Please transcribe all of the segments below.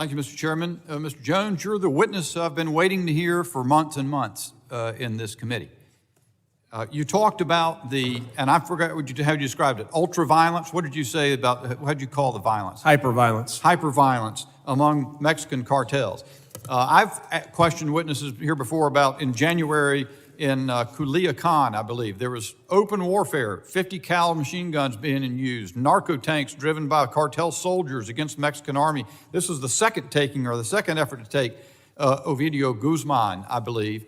Thank you, Mr. Chairman. Mr. Jones, you're the witness I've been waiting to hear for months and months in this committee. You talked about and I forgot how you described it, ultra-violence. What did you say about, what did you call the violence? Hyper-violence. Hyper-violence among Mexican cartels. I've questioned witnesses here before about in January in Culiacan, I believe, there was open warfare, 50 cal machine guns being used, narco tanks driven by cartel soldiers against the Mexican army. This was the second taking or the second effort to take Ovidio Guzman, I believe.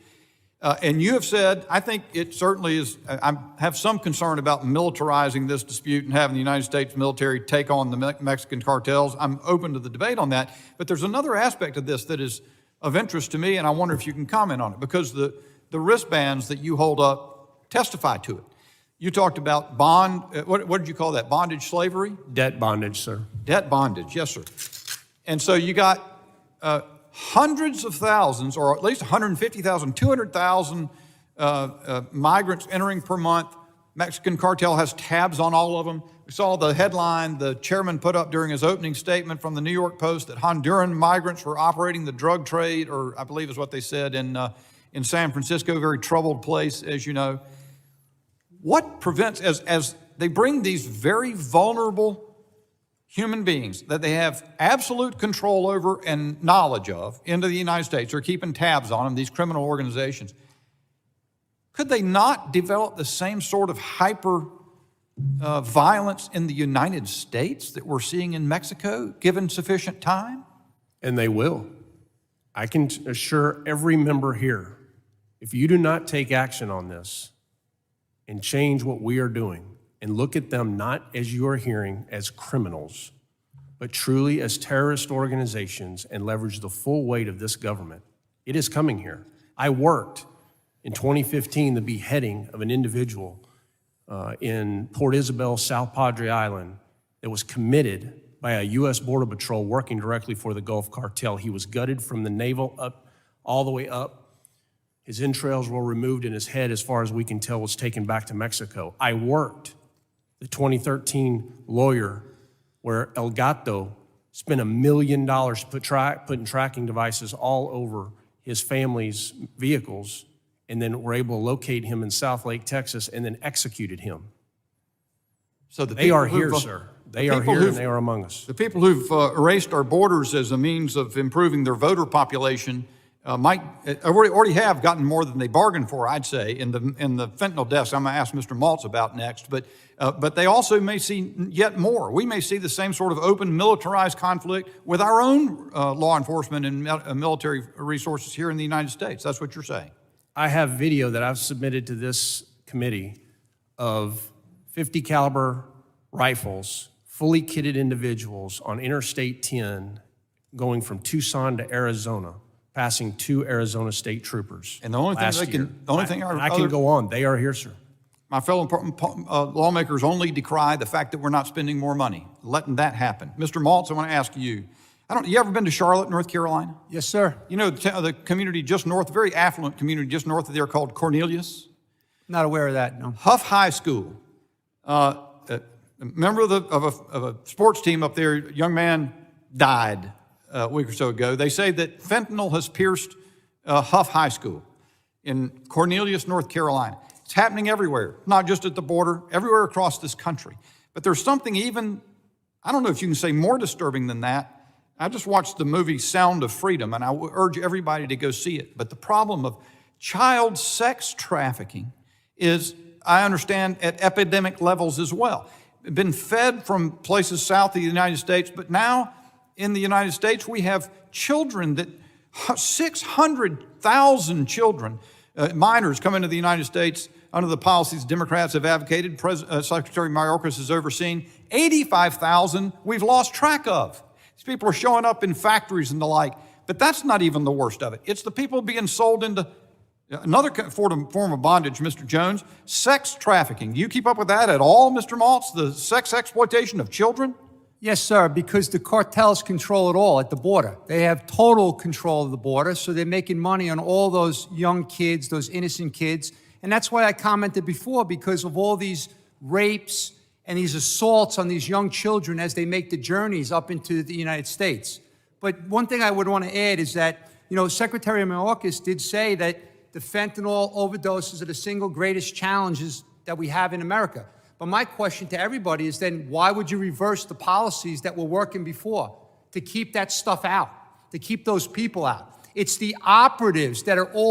And you have said, I think it certainly is, I have some concern about militarizing this dispute and having the United States military take on the Mexican cartels. I'm open to the debate on that. But there's another aspect of this that is of interest to me, and I wonder if you can comment on it, because the wristbands that you hold up testify to it. You talked about what did you call that, bondage slavery? Debt bondage, sir. Debt bondage, yes, sir. And so you got hundreds of thousands, or at least 150,000, 200,000 migrants entering per month. Mexican cartel has tabs on all of them. We saw the headline the chairman put up during his opening statement from the New York Post that Honduran migrants were operating the drug trade, or I believe is what they said, in San Francisco, a very troubled place, as you know. What prevents, as they bring these very vulnerable human beings that they have absolute control over and knowledge of into the United States, they're keeping tabs on them, these criminal organizations, could they not develop the same sort of hyper violence in the United States that we're seeing in Mexico, given sufficient time? And they will. I can assure every member here, if you do not take action on this and change what we are doing and look at them not as you are hearing as criminals, but truly as terrorist organizations and leverage the full weight of this government, it is coming here. I worked in 2015 the beheading of an individual in Port Isabel, South Padre Island, that was committed by a U.S. Border Patrol working directly for the Gulf Cartel. He was gutted from the navel up, all the way up. His entrails were removed and his head, as far as we can tell, was taken back to Mexico. I worked the 2013 lawyer where El Gato spent $1 million putting tracking devices all over his family's vehicles, and then were able to locate him in South Lake, Texas, and then executed him. So they are here, sir. They are here and they are among us. The people who've erased our borders as a means of improving their voter population already have gotten more than they bargained for, I'd say, in the fentanyl deaths I'm going to ask Mr. Maltz about next. But they also may see yet more. We may see the same sort of open militarized conflict with our own law enforcement and military resources here in the United States. That's what you're saying. I have video that I've submitted to this committee of 50 caliber rifles, fully kitted individuals on Interstate 10 going from Tucson to Arizona, passing 2 Arizona state troopers. And the only thing I can go on. They are here, sir. My fellow lawmakers only decry the fact that we're not spending more money, letting that happen. Mr. Maltz, I want to ask you, you ever been to Charlotte, North Carolina? Yes, sir. You know the community just north, a very affluent community just north of there called Cornelius? Not aware of that, no. Huff High School. A member of a sports team up there, a young man died a week or so ago. They say that fentanyl has pierced Huff High School in Cornelius, North Carolina. It's happening everywhere, not just at the border, everywhere across this country. But there's something even, I don't know if you can say more disturbing than that. I just watched the movie Sound of Freedom, and I urge everybody to go see it. But the problem of child sex trafficking is, I understand, at epidemic levels as well. Been fed from places south of the United States, but now in the United States we have children that 600,000 children, minors, come into the United States under the policies Democrats have advocated. Secretary Mayorkas has overseen. 85,000 we've lost track of. These people are showing up in factories and the like, but that's not even the worst of it. It's the people being sold into another form of bondage, Mr. Jones, sex trafficking. Do you keep up with that at all, Mr. Maltz, the sex exploitation of children? Yes, sir, because the cartels control it all at the border. They have total control of the border, so they're making money on all those young kids, those innocent kids. And that's why I commented before, because of all these rapes and these assaults on these young children as they make the journeys up into the United States. But one thing I would want to add is that, you know, Secretary Mayorkas did say that the fentanyl overdoses are the single greatest challenges that we have in America. But my question to everybody is then, why would you reverse the policies that were working before to keep that stuff out, to keep those people out? It's the operatives that are all